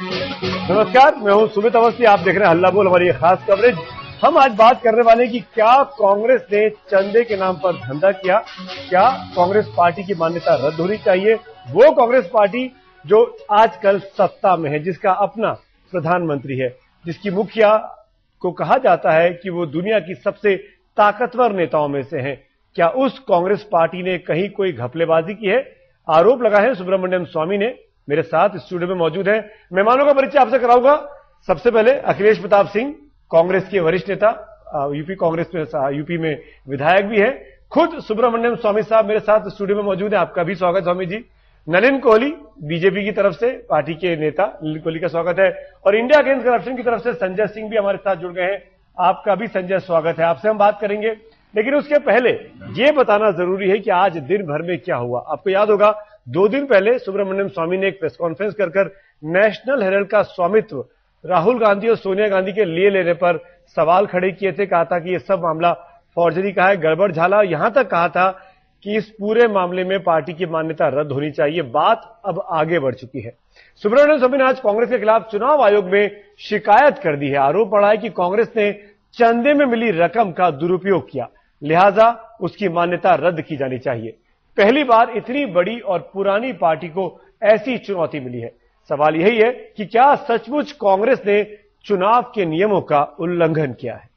नमस्कार, मैं हूं सुमित अवस्थी। आप देख रहे हैं हल्ला बोल, हमारी खास कवरेज। हम आज बात करने वाले हैं कि क्या कांग्रेस ने चंदे के नाम पर धंधा किया, क्या कांग्रेस पार्टी की मान्यता रद्द होनी चाहिए। वो कांग्रेस पार्टी जो आजकल सत्ता में है, जिसका अपना प्रधानमंत्री है, जिसकी मुखिया को कहा जाता है कि वो दुनिया की सबसे ताकतवर नेताओं में से हैं, क्या उस कांग्रेस पार्टी ने कहीं कोई घपलेबाजी की है? आरोप लगाए हैं सुब्रमण्यम स्वामी ने। मेरे साथ स्टूडियो में मौजूद हैं। मेहमानों का परिचय आपसे कराऊंगा। सबसे पहले अखिलेश प्रताप सिंह, कांग्रेस के वरिष्ठ नेता, यूपी कांग्रेस में, यूपी में विधायक भी है। खुद सुब्रमण्यम स्वामी साहब मेरे साथ स्टूडियो में मौजूद है। आपका भी स्वागत स्वामी जी। नलिन कोहली, बीजेपी की तरफ से पार्टी के नेता, नलिन कोहली का स्वागत है। और इंडिया अगेंस्ट करप्शन की तरफ से संजय सिंह भी हमारे साथ जुड़ गए हैं। आपका भी संजय स्वागत है। आपसे हम बात करेंगे, लेकिन उसके पहले यह बताना जरूरी है कि आज दिन भर में क्या हुआ। आपको याद होगा 2 दिन पहले सुब्रमण्यम स्वामी ने एक प्रेस कॉन्फ्रेंस कर नेशनल हेराल्ड का स्वामित्व राहुल गांधी और सोनिया गांधी के लिए लेने पर सवाल खड़े किए थे। कहा था कि यह सब मामला फॉर्जरी का है, गड़बड़ झाला। यहां तक कहा था कि इस पूरे मामले में पार्टी की मान्यता रद्द होनी चाहिए। बात अब आगे बढ़ चुकी है। सुब्रमण्यम स्वामी ने आज कांग्रेस के खिलाफ चुनाव आयोग में शिकायत कर दी है। आरोप पड़ा है कि कांग्रेस ने चंदे में मिली रकम का दुरुपयोग किया, लिहाजा उसकी मान्यता रद्द की जानी चाहिए। पहली बार इतनी बड़ी और पुरानी पार्टी को ऐसी चुनौती मिली है। सवाल यही है कि क्या सचमुच कांग्रेस ने चुनाव के नियमों का उल्लंघन किया है?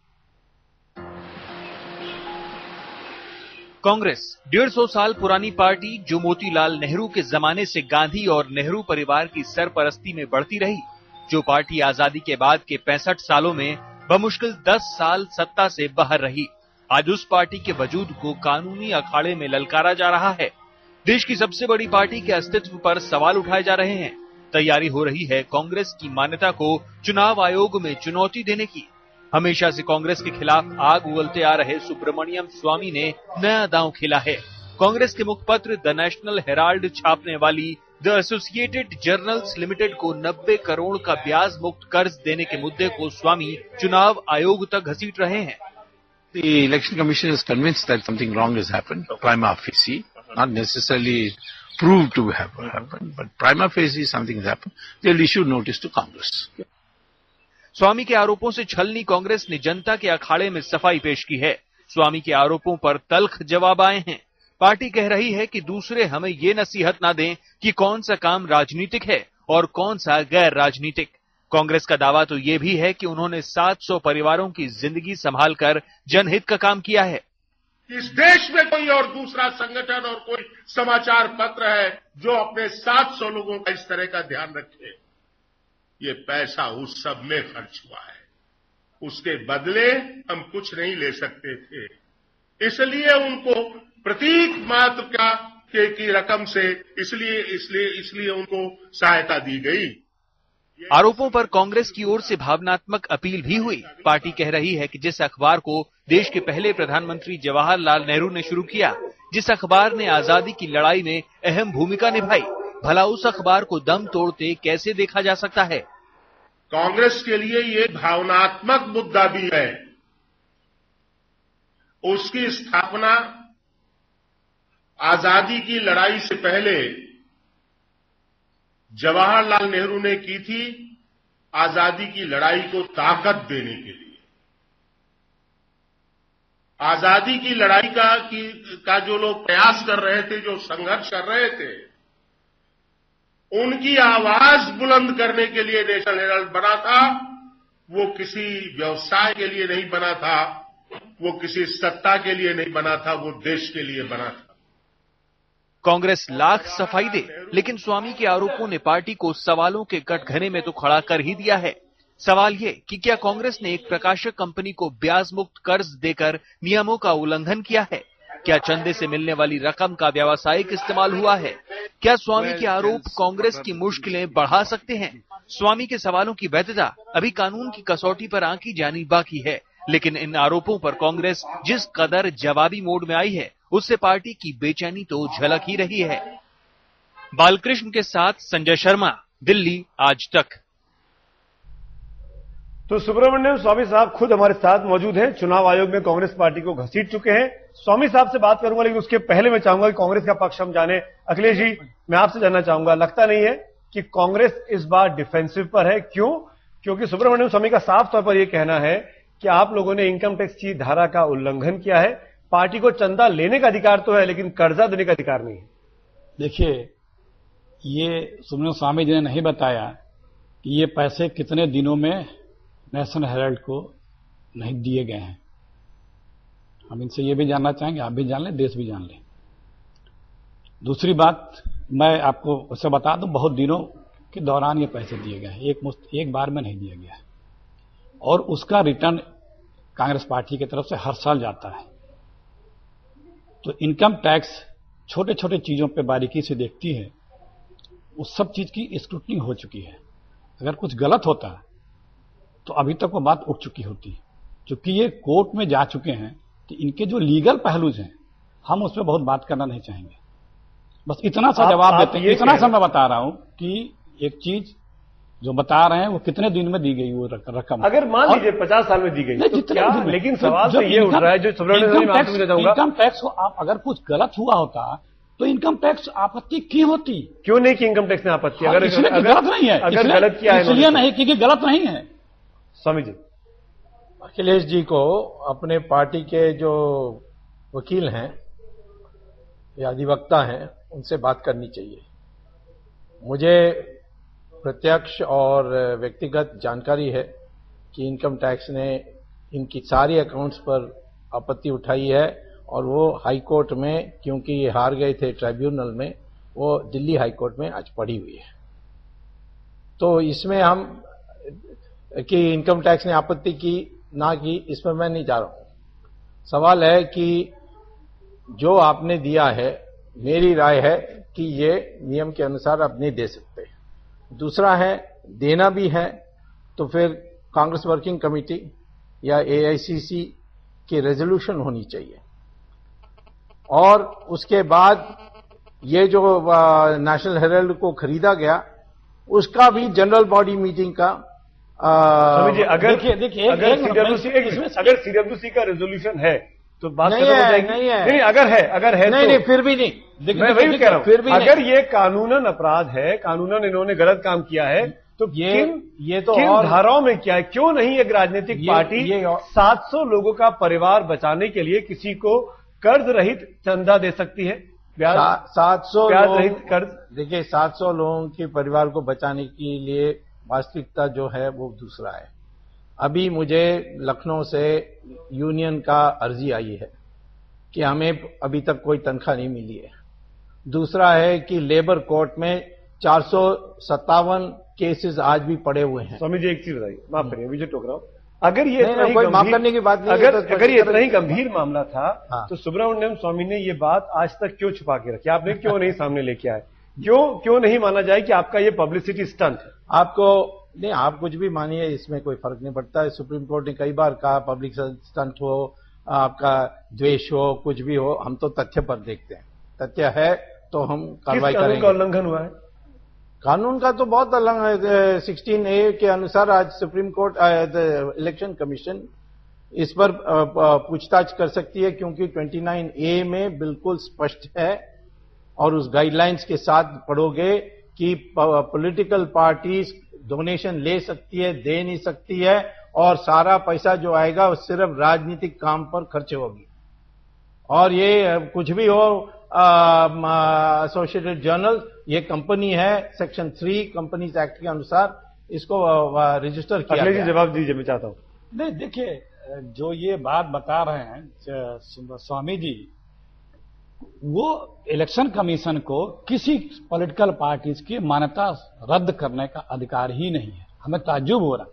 कांग्रेस 150 साल पुरानी पार्टी, जो मोतीलाल नेहरू के जमाने से गांधी और नेहरू परिवार की सरपरस्ती में बढ़ती रही, जो पार्टी आजादी के बाद के 65 सालों में बमुश्किल 10 साल सत्ता से बाहर रही, आज उस पार्टी के वजूद को कानूनी अखाड़े में ललकारा जा रहा है। देश की सबसे बड़ी पार्टी के अस्तित्व पर सवाल उठाए जा रहे हैं। तैयारी हो रही है कांग्रेस की मान्यता को चुनाव आयोग में चुनौती देने की। हमेशा से कांग्रेस के खिलाफ आग उगलते आ रहे सुब्रमण्यम स्वामी ने नया दांव खेला है। कांग्रेस के मुखपत्र द नेशनल हेराल्ड छापने वाली द एसोसिएटेड जर्नल्स लिमिटेड को 90 करोड़ का ब्याज मुक्त कर्ज देने के मुद्दे को स्वामी चुनाव आयोग तक घसीट रहे हैं। The Election Commission is convinced that something wrong has happened, prima facie, not necessarily proved to have happened, but prima facie something has happened. They'll issue notice to Congress. स्वामी के आरोपों से छलनी कांग्रेस ने जनता के अखाड़े में सफाई पेश की है। स्वामी के आरोपों पर तल्ख जवाब आए हैं। पार्टी कह रही है कि दूसरे हमें ये नसीहत ना दें कि कौन सा काम राजनीतिक है और कौन सा गैर राजनीतिक। कांग्रेस का दावा तो ये भी है कि उन्होंने 700 परिवारों की जिंदगी संभालकर जनहित का काम किया है। इस देश में कोई और दूसरा संगठन और कोई समाचार पत्र है जो अपने 700 लोगों का इस तरह का ध्यान रखे? ये पैसा उस सब में खर्च हुआ है, उसके बदले हम कुछ नहीं ले सकते थे, इसलिए उनको प्रतीक मात्र की रकम से इसलिए उनको सहायता दी गई। आरोपों पर कांग्रेस की ओर से भावनात्मक अपील भी हुई। पार्टी कह रही है कि जिस अखबार को देश के पहले प्रधानमंत्री जवाहरलाल नेहरू ने शुरू किया, जिस अखबार ने आजादी की लड़ाई में अहम भूमिका निभाई, भला उस अखबार को दम तोड़ते कैसे देखा जा सकता है? कांग्रेस के लिए ये भावनात्मक मुद्दा भी है। उसकी स्थापना आजादी की लड़ाई से पहले जवाहरलाल नेहरू ने की थी, आजादी की लड़ाई को ताकत देने के लिए। आजादी की लड़ाई का जो लोग प्रयास कर रहे थे, जो संघर्ष कर रहे थे, उनकी आवाज बुलंद करने के लिए नेशनल हेराल्ड बना था। वो किसी व्यवसाय के लिए नहीं बना था, वो किसी सत्ता के लिए नहीं बना था, वो देश के लिए बना था। कांग्रेस लाख सफाई दे, लेकिन स्वामी के आरोपों ने पार्टी को सवालों के कटघरे में तो खड़ा कर ही दिया है। सवाल ये कि क्या कांग्रेस ने एक प्रकाशक कंपनी को ब्याज मुक्त कर्ज देकर नियमों का उल्लंघन किया है? क्या चंदे से मिलने वाली रकम का व्यावसायिक इस्तेमाल हुआ है? क्या स्वामी के आरोप कांग्रेस की मुश्किलें बढ़ा सकते हैं? स्वामी के सवालों की वैधता अभी कानून की कसौटी पर आंकी जानी बाकी है, लेकिन इन आरोपों पर कांग्रेस जिस कदर जवाबी मोड में आई है, उससे पार्टी की बेचैनी तो झलक ही रही है। बालकृष्ण के साथ संजय शर्मा, दिल्ली आज तक। तो सुब्रमण्यम स्वामी साहब खुद हमारे साथ मौजूद हैं। चुनाव आयोग में कांग्रेस पार्टी को घसीट चुके हैं। स्वामी साहब से बात करूंगा, लेकिन उसके पहले मैं चाहूंगा कि कांग्रेस का पक्ष हम जाने। अखिलेश जी, मैं आपसे जानना चाहूंगा, लगता नहीं है कि कांग्रेस इस बार डिफेंसिव पर है। क्यों? क्योंकि सुब्रमण्यम स्वामी का साफ तौर पर यह कहना है कि आप लोगों ने इनकम टैक्स की धारा का उल्लंघन किया है। पार्टी को चंदा लेने का अधिकार तो है, लेकिन कर्जा देने का अधिकार नहीं है। देखिए, ये सुब्रमण्यम स्वामी जी ने नहीं बताया कि ये पैसे कितने दिनों में नेशनल हेराल्ड को नहीं दिए गए हैं। हम इनसे ये भी जानना चाहेंगे, आप भी जान लें, देश भी जान लें। दूसरी बात, मैं आपको उससे बता दूं, बहुत दिनों के दौरान ये पैसे दिए गए हैं, एक बार में नहीं दिया गया है, और उसका रिटर्न कांग्रेस पार्टी की तरफ से हर साल जाता है। तो इनकम टैक्स छोटे छोटे चीजों पे बारीकी से देखती है, उस सब चीज की स्क्रूटनी हो चुकी है। अगर कुछ गलत होता तो अभी तक वो बात उठ चुकी होती। क्योंकि ये कोर्ट में जा चुके हैं, तो इनके जो लीगल पहलूज हैं, हम उस पर बहुत बात करना नहीं चाहेंगे। बस इतना सा जवाब देते हैं, इतना सा मैं बता रहा हूं कि एक चीज जो बता रहे हैं वो कितने दिन में दी गई वो रकम। अगर मान लीजिए 50 साल में दी गई तो क्या? लेकिन सवाल तो ये उठ रहा है, जो इनकम टैक्स को आप अगर कुछ गलत हुआ होता तो इनकम टैक्स आपत्ति की होती? क्यों नहीं की इनकम टैक्स ने आपत्ति? अगर गलत नहीं है, अगर गलत किया है इसलिए नहीं क्योंकि गलत नहीं है। स्वामी जी, अखिलेश जी को अपने पार्टी के जो वकील हैं या अधिवक्ता हैं उनसे बात करनी चाहिए। मुझे प्रत्यक्ष और व्यक्तिगत जानकारी है कि इनकम टैक्स ने इनकी सारी अकाउंट्स पर आपत्ति उठाई है, और वो हाई कोर्ट में, क्योंकि ये हार गए थे ट्राइब्यूनल में, वो दिल्ली हाई कोर्ट में आज पड़ी हुई है। तो इसमें हम कि इनकम टैक्स ने आपत्ति की ना की, इसमें मैं नहीं जा रहा हूं। सवाल है कि जो आपने दिया है, मेरी राय है कि ये नियम के अनुसार आप नहीं दे सकते। दूसरा है, देना भी है तो फिर कांग्रेस वर्किंग कमेटी या एआईसीसी की रेजोल्यूशन होनी चाहिए, और उसके बाद ये जो नेशनल हेराल्ड को खरीदा गया उसका भी जनरल बॉडी मीटिंग का अगर सीडब्ल्यूसी का रेजोल्यूशन है तो बात नहीं है, अगर है नहीं, फिर भी नहीं। मैं वही कह रहा हूं, अगर ये कानूनन अपराध है, कानूनन इन्होंने गलत काम किया है, तो ये तो किन और धाराओं में क्या है? क्यों नहीं एक राजनीतिक पार्टी 700 लोगों का परिवार बचाने के लिए किसी को कर्ज रहित चंदा दे सकती है? 700 ब्याज रहित कर्ज। देखिए, 700 लोगों के परिवार को बचाने के लिए वास्तविकता जो है वो दूसरा है। अभी मुझे लखनऊ से यूनियन का अर्जी आई है कि हमें अभी तक कोई तनख्वाह नहीं मिली है। दूसरा है कि लेबर कोर्ट में 457 केसेस आज भी पड़े हुए हैं। स्वामी जी, एक चीज बताइए, माफ करिए, मुझे टोक रहा हूं। अगर ये कोई माफ करने की बात नहीं, अगर ये इतना ही गंभीर मामला था, हाँ। तो सुब्रमण्यम स्वामी ने ये बात आज तक क्यों छुपा के रखी? आपने क्यों नहीं सामने लेके आए? क्यों नहीं माना जाए कि आपका ये पब्लिसिटी स्टंट है? आपको नहीं, आप कुछ भी मानिए, इसमें कोई फर्क नहीं पड़ता है। सुप्रीम कोर्ट ने कई बार कहा पब्लिक स्टंट हो, आपका द्वेष हो, कुछ भी हो, हम तो तथ्य पर देखते हैं। तथ्य है तो हम कार्रवाई करेंगे। किस कानून का उल्लंघन हुआ है? कानून का तो बहुत उल्लंघन। 16A के अनुसार आज सुप्रीम कोर्ट इलेक्शन कमीशन इस पर पूछताछ कर सकती है, क्योंकि 29A में बिल्कुल स्पष्ट है, और उस गाइडलाइंस के साथ पढ़ोगे कि पॉलिटिकल पार्टीज डोनेशन ले सकती है, दे नहीं सकती है, और सारा पैसा जो आएगा वो सिर्फ राजनीतिक काम पर खर्च होगी। और ये कुछ भी हो, एसोसिएटेड जर्नल ये कंपनी है, सेक्शन 3 कंपनीज एक्ट के अनुसार इसको रजिस्टर किया गया। जवाब दीजिए, मैं चाहता हूं। नहीं, देखिए, जो ये बात बता रहे हैं स्वामी जी, वो इलेक्शन कमीशन को किसी पॉलिटिकल पार्टीज की मान्यता रद्द करने का अधिकार ही नहीं है। हमें ताज्जुब हो रहा,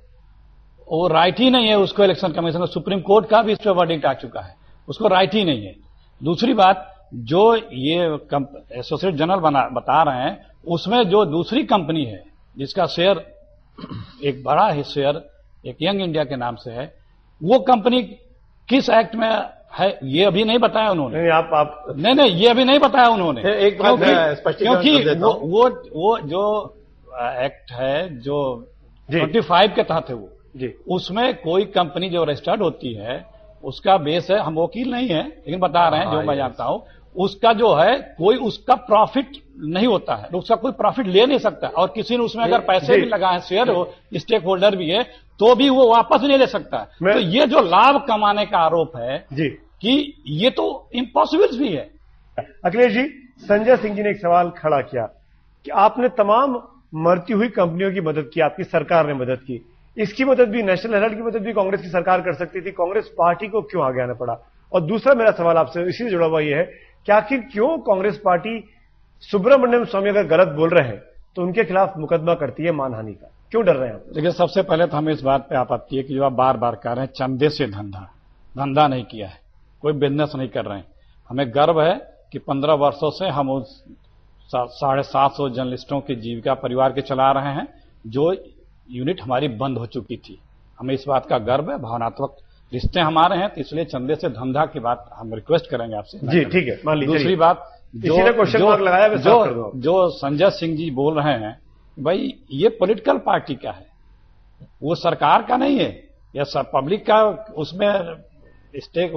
वो राइट ही नहीं है उसको। इलेक्शन कमीशन को सुप्रीम कोर्ट का भी इस पर वर्डिक्ट आ चुका है, उसको राइट ही नहीं है। दूसरी बात, जो ये एसोसिएट जर्नल बता रहे हैं, उसमें जो दूसरी कंपनी है जिसका शेयर, एक बड़ा ही शेयर एक यंग इंडिया के नाम से है, वो कंपनी किस एक्ट में है ये अभी नहीं बताया उन्होंने। नहीं, आप नहीं, ये अभी नहीं बताया उन्होंने। एक बात क्योंकि वो जो एक्ट है जो 25 के तहत है, वो जी, उसमें कोई कंपनी जो रजिस्टर्ड होती है उसका बेस है, हम वकील नहीं है लेकिन बता रहे हैं जो मैं जानता हूं, उसका जो है कोई उसका प्रॉफिट नहीं होता है, उसका कोई प्रॉफिट ले नहीं सकता, और किसी ने उसमें अगर पैसे भी लगाए, शेयर हो, स्टेक होल्डर भी है, तो भी वो वापस नहीं ले सकता। तो ये जो लाभ कमाने का आरोप है जी कि ये तो इम्पॉसिबल भी है। अखिलेश जी, संजय सिंह जी ने एक सवाल खड़ा किया कि आपने तमाम मरती हुई कंपनियों की मदद की, आपकी सरकार ने मदद की, इसकी मदद भी, नेशनल हेराल्ड की मदद भी कांग्रेस की सरकार कर सकती थी, कांग्रेस पार्टी को क्यों आगे आना पड़ा? और दूसरा मेरा सवाल आपसे इसी से जुड़ा हुआ यह है कि आखिर क्यों कांग्रेस पार्टी सुब्रमण्यम स्वामी अगर गलत बोल रहे हैं तो उनके खिलाफ मुकदमा करती है मानहानि का? क्यों डर रहे हैं आप? देखिए, सबसे पहले तो हमें इस बात पे आपत्ति है कि जो आप बार बार कह रहे हैं चंदे से धंधा नहीं किया है, कोई बिजनेस नहीं कर रहे हैं। हमें गर्व है कि 15 वर्षों से हम उस 750 जर्नलिस्टों की जीविका परिवार के चला रहे हैं, जो यूनिट हमारी बंद हो चुकी थी। हमें इस बात का गर्व है, भावनात्मक रिश्ते हमारे हैं, तो इसलिए चंदे से धंधा की बात हम रिक्वेस्ट करेंगे आपसे। जी ठीक है, मान लीजिए। दूसरी बात, जो संजय सिंह जी बोल रहे हैं, भाई ये पॉलिटिकल पार्टी का है, वो सरकार का नहीं है, या सब पब्लिक का उसमें स्टेक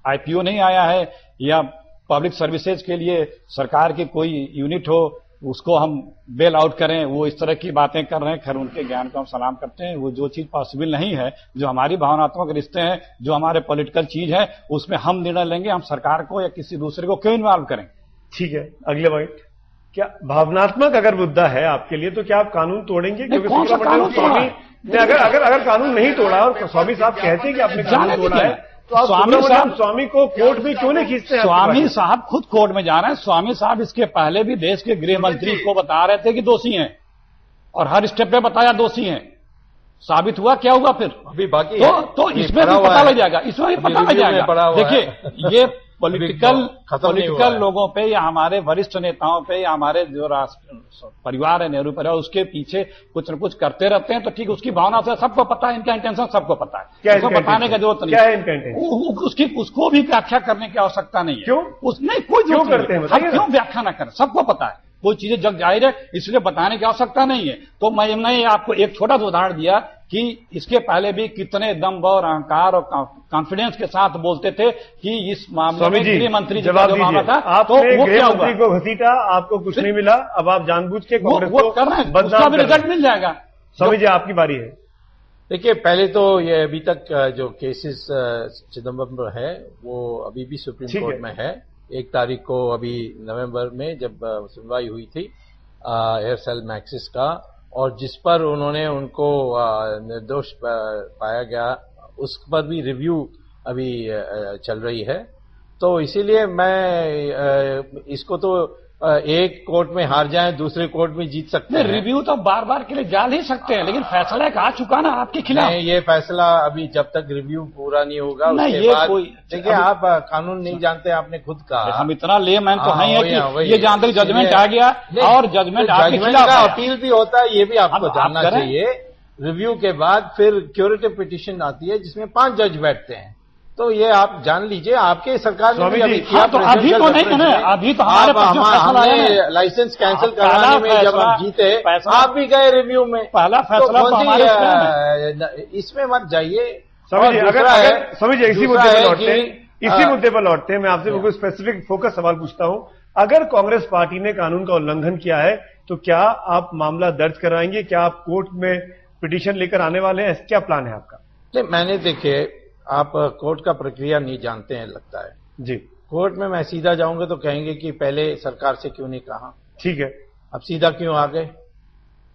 आईपीओ नहीं आया है, या पब्लिक सर्विसेज के लिए सरकार की कोई यूनिट हो उसको हम बेल आउट करें, वो इस तरह की बातें कर रहे हैं। खैर, उनके ज्ञान को हम सलाम करते हैं, वो जो चीज पॉसिबल नहीं है, जो हमारी भावनात्मक रिश्ते हैं, जो हमारे पॉलिटिकल चीज है, उसमें हम निर्णय लेंगे, हम सरकार को या किसी दूसरे को क्यों इन्वॉल्व करें। ठीक है, अगले पॉइंट, क्या भावनात्मक अगर मुद्दा है आपके लिए तो क्या आप कानून तोड़ेंगे? क्योंकि सुब्रमण्यम स्वामी ने अगर कानून नहीं तोड़ा और स्वामी साहब कहते हैं कि आपने कानून तोड़ा है, तो आप स्वामी को कोर्ट में क्यों नहीं खींचते हैं? स्वामी साहब खुद कोर्ट में जा रहे हैं। स्वामी साहब इसके पहले भी देश के गृह मंत्री को बता रहे थे कि दोषी हैं, और हर स्टेप पे बताया दोषी हैं। साबित हुआ, क्या हुआ फिर? अभी बाकी तो इसमें भी पता लग जाएगा, इसमें भी पता लग जाएगा। देखिए, ये पॉलिटिकल लोगों पे या हमारे वरिष्ठ नेताओं पे या हमारे जो परिवार है, नेहरू परिवार, उसके पीछे कुछ न कुछ करते रहते हैं, तो ठीक उसकी भावना से सबको पता है, इनका इंटेंशन सबको पता है, उसको बताने का जरूरत नहीं। क्या है इनका इंटेंशन? उसको भी व्याख्या करने की आवश्यकता नहीं है। क्यों? उसमें कोई क्यों करते हैं, हम क्यों व्याख्या न करें? सबको पता है, कोई चीजें जग जाहिर है, इसलिए बताने की आवश्यकता नहीं है। तो मैंने आपको एक छोटा सा उदाहरण दिया कि इसके पहले भी कितने दम्भ और अहंकार और कॉन्फिडेंस के साथ बोलते थे कि इस मामले में गृह मंत्री जवाब दीजिए, था, तो वो गृह मंत्री को घसीटा, आपको कुछ नहीं मिला, अब आप जानबूझ के कांग्रेस को कर रहे हैं, उसका भी रिजल्ट मिल जाएगा। स्वामी जी, आपकी बारी है। देखिए, पहले तो ये अभी तक जो केसेस चिदम्बरम पर है वो अभी भी सुप्रीम कोर्ट में है। 1 तारीख को अभी नवंबर में जब सुनवाई हुई थी एयरसेल मैक्सिस का, और जिस पर उन्होंने उनको निर्दोष पाया गया, उस पर भी रिव्यू अभी चल रही है। तो इसीलिए मैं इसको तो एक कोर्ट में हार जाए, दूसरे कोर्ट में जीत सकते हैं। रिव्यू तो बार बार के लिए डाल ही सकते हैं, लेकिन फैसला आ चुका ना आपके खिलाफ। नहीं, ये फैसला अभी जब तक रिव्यू पूरा नहीं होगा उसके बाद, देखिए आप कानून नहीं जानते, आपने खुद कहा। हम इतना लेमैन तो नहीं है कि ये जानते जजमेंट आ गया और जजमेंट आपके खिलाफ का अपील भी होता है, ये भी आपको जानना चाहिए। रिव्यू के बाद फिर क्यूरेटिव पिटीशन आती है जिसमें 5 जज बैठते हैं, तो ये आप जान लीजिए। आपके सरकार ने भी अभी किया, तो अभी तो नहीं है, अभी तो हमने लाइसेंस कैंसिल कराने में जब हम जीते, आप भी गए रिव्यू में, पहला फैसला इसमें मत जाइए। समझिए, इसी मुद्दे पर लौटते हैं। मैं आपसे बिल्कुल स्पेसिफिक फोकस सवाल पूछता हूं। अगर कांग्रेस पार्टी ने कानून का उल्लंघन किया है तो क्या आप मामला दर्ज कराएंगे? क्या आप कोर्ट में पिटीशन लेकर आने वाले हैं? क्या प्लान है आपका? नहीं, मैंने देखिए, आप कोर्ट का प्रक्रिया नहीं जानते हैं लगता है जी। कोर्ट में मैं सीधा जाऊंगा तो कहेंगे कि पहले सरकार से क्यों नहीं कहा। ठीक है, अब सीधा क्यों आ गए?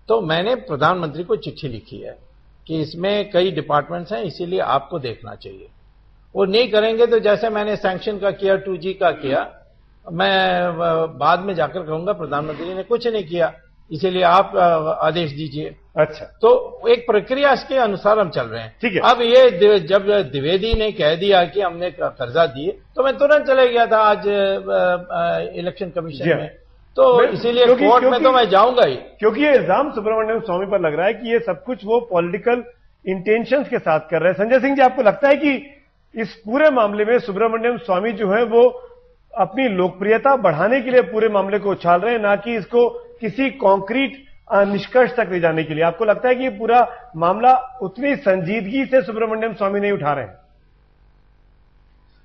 तो मैंने प्रधानमंत्री को चिट्ठी लिखी है कि इसमें कई डिपार्टमेंट्स हैं, इसीलिए आपको देखना चाहिए। वो नहीं करेंगे तो जैसे मैंने सैंक्शन का किया, 2G का किया, मैं बाद में जाकर कहूंगा प्रधानमंत्री ने कुछ नहीं किया, इसीलिए आप आदेश दीजिए। अच्छा, तो एक प्रक्रिया इसके अनुसार हम चल रहे हैं। ठीक है। अब ये जब द्विवेदी ने कह दिया कि हमने कर्जा दिए, तो मैं तुरंत चले गया था आज इलेक्शन कमीशन में, तो इसीलिए कोर्ट में तो मैं जाऊंगा ही। क्योंकि ये इल्जाम सुब्रमण्यम स्वामी पर लग रहा है कि ये सब कुछ वो पॉलिटिकल इंटेंशंस के साथ कर रहे हैं। संजय सिंह जी, आपको लगता है कि इस पूरे मामले में सुब्रमण्यम स्वामी जो है वो अपनी लोकप्रियता बढ़ाने के लिए पूरे मामले को उछाल रहे हैं, ना कि इसको किसी कॉन्क्रीट निष्कर्ष तक ले जाने के लिए? आपको लगता है कि ये पूरा मामला उतनी संजीदगी से सुब्रमण्यम स्वामी नहीं उठा रहे हैं?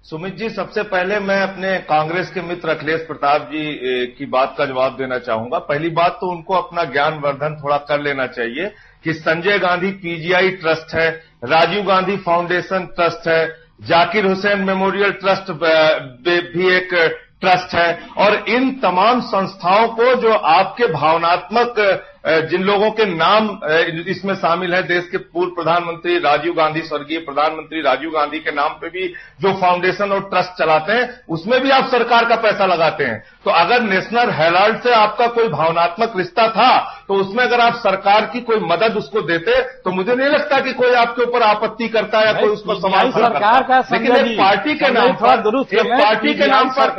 सुमित जी, सबसे पहले मैं अपने कांग्रेस के मित्र अखिलेश प्रताप जी की बात का जवाब देना चाहूंगा। पहली बात तो उनको अपना ज्ञानवर्धन थोड़ा कर लेना चाहिए कि संजय गांधी पीजीआई ट्रस्ट है, राजीव गांधी फाउंडेशन ट्रस्ट है, जाकिर हुसैन मेमोरियल ट्रस्ट भी एक ट्रस्ट है, और इन तमाम संस्थाओं को जो आपके भावनात्मक जिन लोगों के नाम इसमें शामिल है, देश के पूर्व प्रधानमंत्री राजीव गांधी, स्वर्गीय प्रधानमंत्री राजीव गांधी के नाम पे भी जो फाउंडेशन और ट्रस्ट चलाते हैं, उसमें भी आप सरकार का पैसा लगाते हैं। तो अगर नेशनल हेराल्ड से आपका कोई भावनात्मक रिश्ता था, तो उसमें अगर आप सरकार की कोई मदद उसको देते, तो मुझे नहीं लगता कि कोई आपके ऊपर आपत्ति करता या कोई उसको सवाल सरकार का, लेकिन एक पार्टी के नाम पर, एक पार्टी के नाम पर,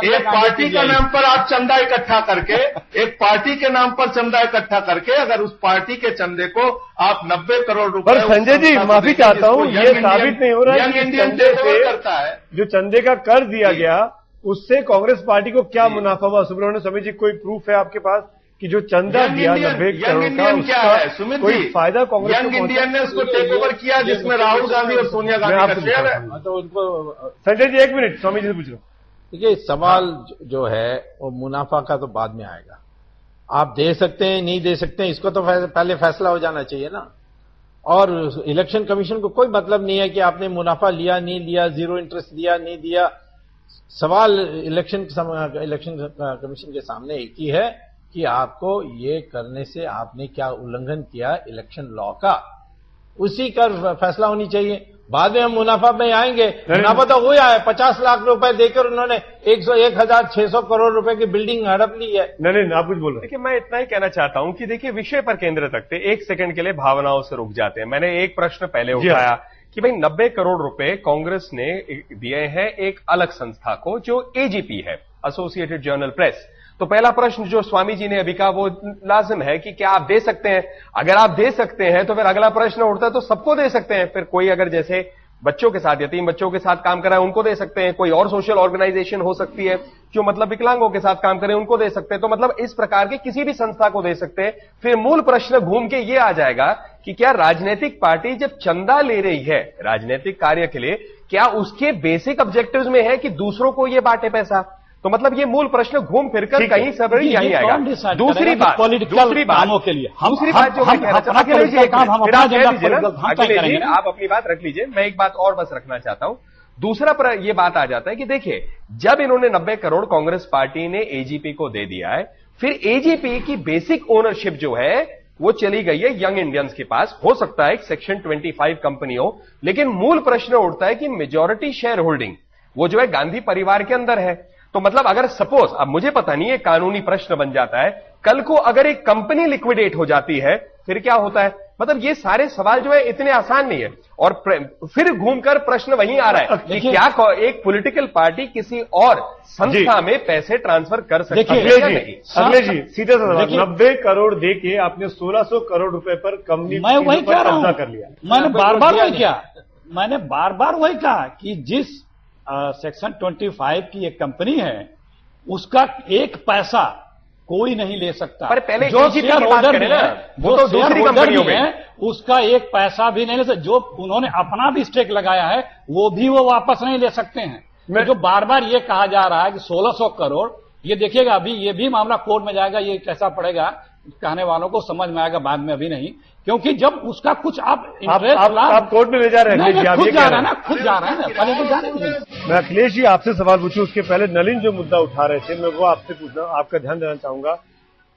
एक पार्टी के नाम पर आप चंदा इकट्ठा करके, एक पार्टी के नाम पर चंदा इकट्ठा करके, अगर उस पार्टी के चंदे को आप 90 करोड़ रुपए, पर संजय जी माफी चाहता हूं, ये साबित नहीं हो रहा है कि चंदे से करता है, जो चंदे का कर दिया गया उससे कांग्रेस पार्टी को क्या मुनाफा हुआ। सुब्रमण्यम स्वामी जी, कोई प्रूफ है आपके पास कि जो चंदा दिया 90 करोड़ का, उसका कोई फायदा कांग्रेस को? यंग इंडियन ने उसको टेक ओवर किया, जिसमें राहुल गांधी और सोनिया गांधी का शेयर है। तो उनको संजय जी एक मिनट, स्वामी जी से पूछ रहा हूं। देखिए, सवाल जो है वो मुनाफा का तो बाद में आएगा। आप दे सकते हैं, नहीं दे सकते हैं, इसको तो पहले फैसला हो जाना चाहिए ना। और इलेक्शन कमीशन को कोई मतलब नहीं है कि आपने मुनाफा लिया नहीं लिया, जीरो इंटरेस्ट दिया नहीं दिया। सवाल इलेक्शन कमीशन के सामने एक ही है कि आपको ये करने से आपने क्या उल्लंघन किया इलेक्शन लॉ का, उसी का फैसला होनी चाहिए। बाद में हम मुनाफा में आएंगे। मुनाफा तो हुआ है, 50 लाख रुपए देकर उन्होंने 1,600 करोड़ रुपए की बिल्डिंग हड़प ली है। नहीं, आप कुछ बोल रहे हैं। देखिए, मैं इतना ही कहना चाहता हूं कि देखिए, विषय पर केंद्रित रखते, एक सेकंड के लिए भावनाओं से रुक जाते हैं। मैंने एक प्रश्न पहले उठाया कि भाई 90 करोड़ रुपए कांग्रेस ने दिए हैं एक अलग संस्था को जो एजीपी है, एसोसिएटेड जर्नल प्रेस। तो पहला प्रश्न जो स्वामी जी ने अभी कहा वो लाजिम है कि क्या आप दे सकते हैं? अगर आप दे सकते हैं तो फिर अगला प्रश्न उठता है तो सबको दे सकते हैं। फिर कोई अगर जैसे बच्चों के साथ, यतीम बच्चों के साथ काम कर रहा है उनको दे सकते हैं, कोई और सोशल ऑर्गेनाइजेशन हो सकती है जो मतलब विकलांगों के साथ काम करे उनको दे सकते हैं। तो मतलब इस प्रकार के किसी भी संस्था को दे सकते हैं। फिर मूल प्रश्न घूम के ये आ जाएगा कि क्या राजनीतिक पार्टी जब चंदा ले रही है राजनीतिक कार्य के लिए, क्या उसके बेसिक ऑब्जेक्टिव्स में है कि दूसरों को ये बांटे पैसा? तो मतलब ये मूल प्रश्न घूम फिरकर कहीं सब यही आएगा। दूसरी बात जो मैं कह रहा था, आप अपनी बात रख लीजिए, मैं एक बात और बस रखना चाहता हूं। दूसरा ये बात आ जाता है कि देखिए, जब इन्होंने 90 करोड़ कांग्रेस पार्टी ने एजीपी को दे दिया है, फिर एजीपी की बेसिक ओनरशिप जो है वो चली गई है यंग इंडियंस के पास। हो सकता है सेक्शन 25 कंपनी हो, लेकिन मूल प्रश्न उठता है कि मेजॉरिटी शेयर होल्डिंग वो जो है गांधी परिवार के अंदर है। तो मतलब अगर सपोज, अब मुझे पता नहीं है, कानूनी प्रश्न बन जाता है, कल को अगर एक कंपनी लिक्विडेट हो जाती है फिर क्या होता है? मतलब ये सारे सवाल जो है इतने आसान नहीं है। और फिर घूमकर प्रश्न वहीं आ रहा है कि क्या एक पॉलिटिकल पार्टी किसी और संस्था में पैसे ट्रांसफर कर सकती है या नहीं? अगले जी सीधे सवाल, 90 करोड़ दे के आपने 1600 करोड़ रुपए पर कंपनी मैं वही कह रहा हूं, कर लिया। मैंने बार बार वही कहा कि जिस सेक्शन 25 की एक कंपनी है उसका एक पैसा कोई नहीं ले सकता। पर पहले जो शेयर होल्डर है वो तो दूसरी कंपनियों में उसका एक पैसा भी नहीं ले सकता। जो उन्होंने अपना भी स्टेक लगाया है वो भी वो वापस नहीं ले सकते हैं। जो बार बार ये कहा जा रहा है कि 1600 करोड़, ये देखिएगा अभी ये भी मामला कोर्ट में जाएगा, ये कैसा पड़ेगा कहने वालों को समझ में आएगा, बाद में अभी नहीं, क्योंकि जब उसका कुछ आप कोर्ट में ले जा रहे हैं, खुद जा रहा है ना, खुद जा रहा है ना, पहले तो जाने दीजिए। मैं अखिलेश जी आपसे सवाल पूछूं उसके पहले नलिन जो मुद्दा उठा रहे थे, मैं वो आपसे पूछना, आपका ध्यान देना चाहूंगा।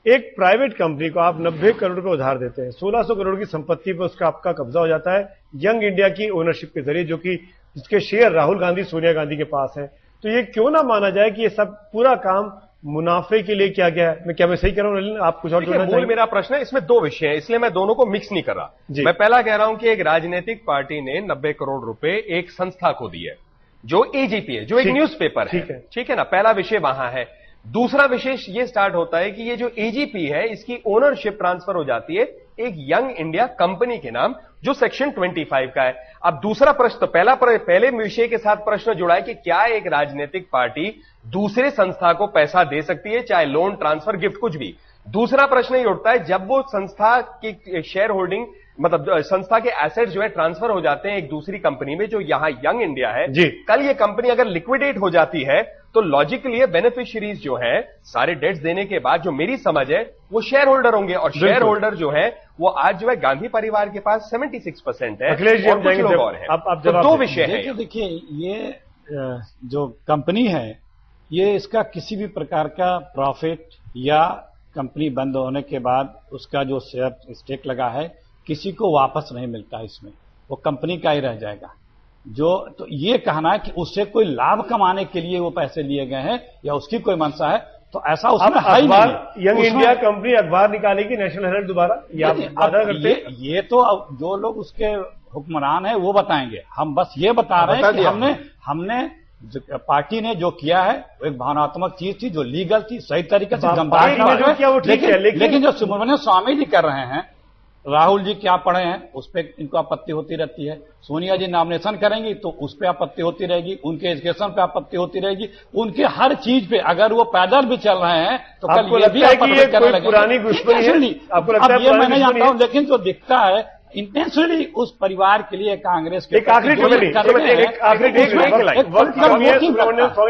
एक प्राइवेट कंपनी को आप 90 करोड़ रुपए उधार देते हैं, 1600 करोड़ की संपत्ति पर उसका आपका कब्जा हो जाता है यंग इंडिया की ओनरशिप के जरिए, जो कि जिसके शेयर राहुल गांधी सोनिया गांधी के पास है। तो ये क्यों ना माना जाए कि ये सब पूरा काम मुनाफे के लिए किया गया है? क्या मैं सही कह रहा हूं? आप कुछ और जोड़ना चाहिए? मेरा प्रश्न है, इसमें दो विषय है, इसलिए मैं दोनों को मिक्स नहीं कर रहा। मैं पहला कह रहा हूं कि एक राजनीतिक पार्टी ने 90 करोड़ रुपए एक संस्था को दिए जो एजीपी है, जो एक न्यूज़पेपर है, ठीक है ना। पहला विषय वहां है। दूसरा विषय ये स्टार्ट होता है कि ये जो एजीपी है इसकी ओनरशिप ट्रांसफर हो जाती है एक यंग इंडिया कंपनी के नाम, जो सेक्शन 25 का है। अब दूसरा प्रश्न, पहले विषय के साथ प्रश्न जुड़ा है कि क्या एक राजनीतिक पार्टी दूसरे संस्था को पैसा दे सकती है, चाहे लोन, ट्रांसफर, गिफ्ट, कुछ भी। दूसरा प्रश्न ये उठता है, जब वो संस्था की शेयर होल्डिंग मतलब संस्था के एसेट जो है ट्रांसफर हो जाते हैं एक दूसरी कंपनी में जो यहां यंग इंडिया है जी। कल ये कंपनी अगर लिक्विडेट हो जाती है तो लॉजिकली बेनिफिशियरीज जो हैं सारे डेट्स देने के बाद जो मेरी समझ है वो शेयर होल्डर होंगे और शेयर होल्डर जो है वो आज जो है गांधी परिवार के पास 76% है। अखिलेश जी, और हम कुछ जाएंगे लोग और हैं। आप तो जवाब दो दें। विषय है। देखिए ये जो कंपनी है ये इसका किसी भी प्रकार का प्रॉफिट या कंपनी बंद होने के बाद उसका जो शेयर स्टेक लगा है किसी को वापस नहीं मिलता, इसमें वो कंपनी का ही रह जाएगा। तो ये कहना है कि उससे कोई लाभ कमाने के लिए वो पैसे लिए गए हैं या उसकी कोई मंशा है, तो ऐसा उसमें है ही नहीं है। यंग इंडिया कंपनी अखबार निकालेगी नेशनल हेराल्ड दोबारा, या वादा करते हैं? ये तो अब जो लोग उसके हुक्मरान हैं वो बताएंगे। हम बस ये बता रहे हैं कि हमने पार्टी ने जो किया है वो एक भावनात्मक चीज थी, जो लीगल थी, सही तरीके से लेकिन जो सुब्रमण्यम स्वामी जी कर रहे हैं, राहुल जी क्या पढ़े हैं उस पर इनको आपत्ति होती रहती है, सोनिया जी नॉमिनेशन करेंगी तो उस पर आपत्ति होती रहेगी, उनके एजुकेशन पे आपत्ति होती रहेगी, उनके हर चीज पे अगर वो पैदल भी चल रहे हैं तो कल ये भी पुरानी दुश्मनी है? आपको लगता है? ये मैं नहीं जानता हूं, लेकिन जो दिखता है इंटेंशनली उस परिवार के लिए कांग्रेस के आखिरी स्वामी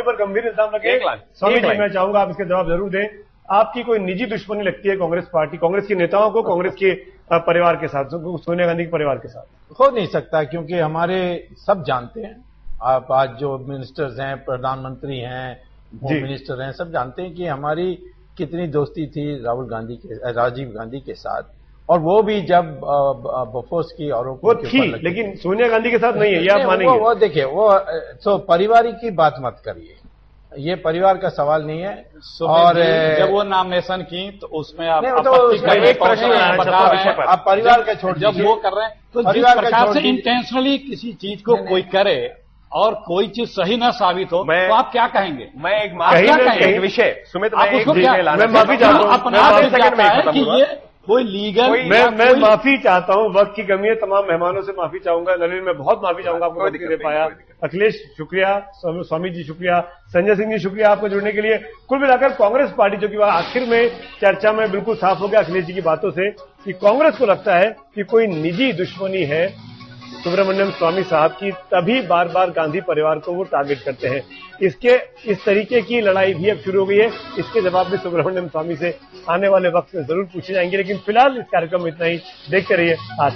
पर गंभीर इल्जाम लगे। स्वामी जी मैं चाहूंगा आप इसका जवाब जरूर दें। आपकी कोई निजी दुश्मनी लगती है कांग्रेस पार्टी, कांग्रेस के नेताओं को, कांग्रेस के परिवार के साथ, सोनिया गांधी के परिवार के साथ? हो नहीं सकता, क्योंकि हमारे सब जानते हैं, आप आज जो मिनिस्टर्स हैं, प्रधानमंत्री हैं, होम मिनिस्टर हैं, सब जानते हैं कि हमारी कितनी दोस्ती थी राजीव गांधी के साथ, और वो भी जब बफोर्स की आरोपों के ऊपर लगी। लेकिन सोनिया गांधी के साथ नहीं है, ये आप मानेंगे? वो देखिए, वो तो पारिवारिक की बात मत करिए, ये परिवार का सवाल नहीं है। और जब वो नॉमिनेशन की तो उसमें आप एक प्रश्न बता रहे हैं, आप परिवार का छोड़ जब वो कर रहे हैं तो जिस प्रकार से इंटेंशनली किसी चीज को कोई करे और कोई चीज सही ना साबित हो तो आप क्या कहेंगे? मैं एक विषय सुमित मैं माफी चाहता हूँ, अपना कि ये कोई लीगल मैं माफी चाहता हूं, वक्त की कमी है, तमाम मेहमानों से माफी चाहूंगा। ललित मैं बहुत माफी चाहूंगा, आपको वक्त दे पाया। अखिलेश शुक्रिया, स्वामी जी शुक्रिया, संजय सिंह जी शुक्रिया आपको जुड़ने के लिए। कुल मिलाकर कांग्रेस पार्टी, जो कि आखिर में चर्चा में बिल्कुल साफ हो गया अखिलेश जी की बातों से कि कांग्रेस को लगता है कि कोई निजी दुश्मनी है सुब्रमण्यम स्वामी साहब की, तभी बार बार गांधी परिवार को वो टारगेट करते हैं। इस तरीके की लड़ाई भी अब शुरू हो गई है। इसके जवाब भी सुब्रमण्यम स्वामी से आने वाले वक्त में जरूर पूछे जाएंगे, लेकिन फिलहाल इस कार्यक्रम में इतना ही। देखते रहिए आज।